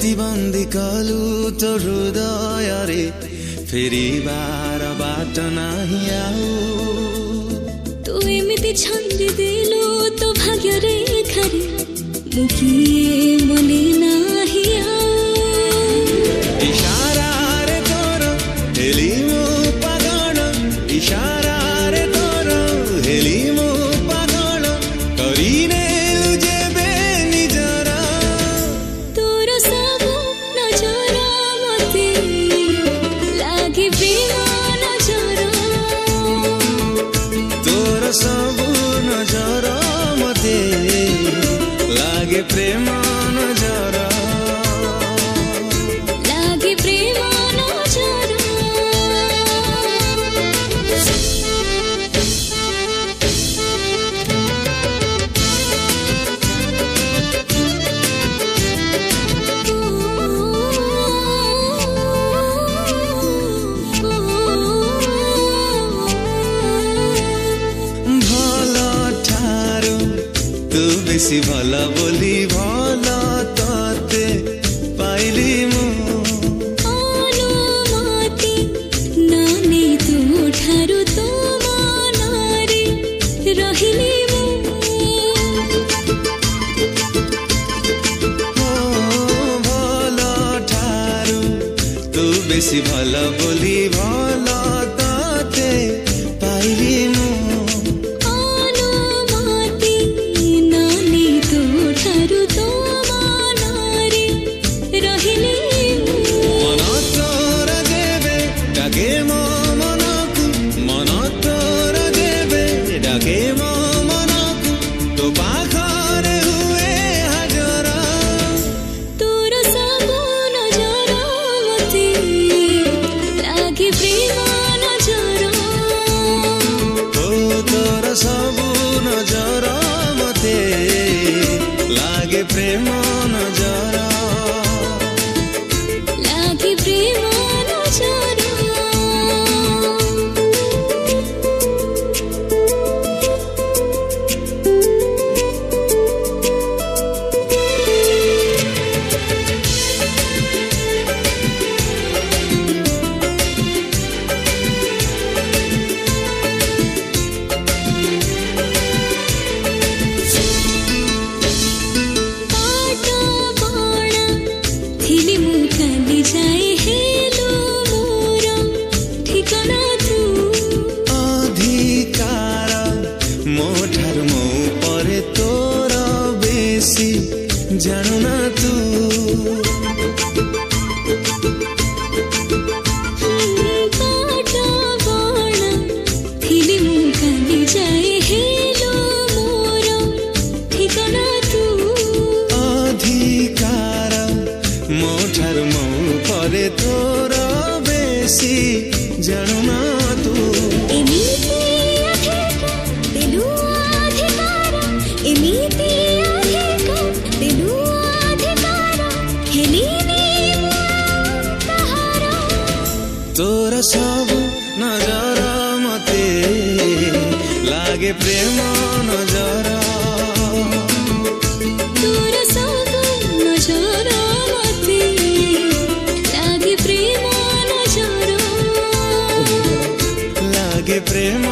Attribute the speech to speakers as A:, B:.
A: କେମିତି ବନ୍ଦୀ କଲୁ ତୋ ହୃଦୟରେ ଫେରିବାର ବାଟ ନାହିଁ ଆଉ
B: ତୁ ଏମିତି ଛନ୍ଦି ଦେଲୁ ତୋ ଭାଗ୍ୟ ରେଖାରେ ମୁଁ କିଏ ମନେ ନାହିଁ ଆଉ
A: ଇଶାରାରେ ତୋର ହେଲି ମୁଁ ପାଗଳ ଇଶାରାରେ ତୋର ହେଲି ମୁଁ ପାଗଳ କରିନେଲୁ ଯେବେ ନିଜର
B: ତୋର ସବୁ ନଜର ମତେ ଲାଗେ ପ୍ରେମ ନଜର
A: ତୋର ସବୁ ନଜର ମତେ ଲାଗେ ପ୍ରେମ ନଜର
B: ଲାଗେ ପ୍ରେମ ନଜର
A: ଭଲ ଠାରୁ ତୁ ବେଶୀ ଭଲ ବୋଲି ଭଲ ତତେ ପାଇଲି ମୁଁ
B: ଅନୁମତି ନାନେ ତୋ ଠାରୁ ତୋ ମନରେ ରହିଲି ମୁଁ
A: ଭଲ ଠାରୁ ତୁ ବେଶୀ ଭଲ ବୋଲି ଭଲ ତତେ ପାଇଲି ମୁଁ
B: ଅନୁମତି ନାନେ ତୋ ଠାରୁ ତୋ ମନରେ ରହିଲି ମୁଁ
A: ମନ ତୋର ଯେବେ ଡାକେ ମୋ ମନକୁ ମନ ତୋର ଯେବେ ଡାକେ ମୋ ମନକୁ ତୋ ପାଖରେ ହୁଏ ହାଜର
B: ତୋର ସବୁ ନଜର ମତେ ଲାଗେ ପ୍ରେମ ନଜର
A: ଓ ତୋର ସବୁ ନଜର ମତେ ଲାଗେ ପ୍ରେମ ନଜର
B: ଲାଗେ ପ୍ରେମ ନଜର ପାଟ ବଣା ଥିଲି ମୁଁ କାଲି ଯାଏ ହେଲୁ ମୋର ଠିକଣା ତୁ
A: ଅଧିକାର ମୋ ଠାରୁ ମୋ ପରେ ତୋର ବେଶୀ ଜାଣୁନା ତୁ
B: ପାଟ ବଣା ଥିଲି ମୁଁ କାଲି ଯାଏ ହେଲୁ ମୋର ଠିକଣା ତୁ
A: ଅଧିକାର ମୋ ଠାରୁ ମୋ ପରେ ତୋର ବେଶୀ ଜାଣୁନା ତୁ
B: ଏମିତି ଅଧିକ ଦେଲୁ ଅଧିକାର ଏମିତି ଅଧିକ ଦେଲୁ ଅଧିକାର ହେଲିନି ମୁଁ କାହାର
A: ତୋର ସବୁ ନଜର ମତେ ଲାଗେ ପ୍ରେମ ନଜର
B: ତୋର ସବୁ ନଜର ମତେ ଲାଗେ ପ୍ରେମ ନଜର
A: ଲାଗେ ପ୍ରେମ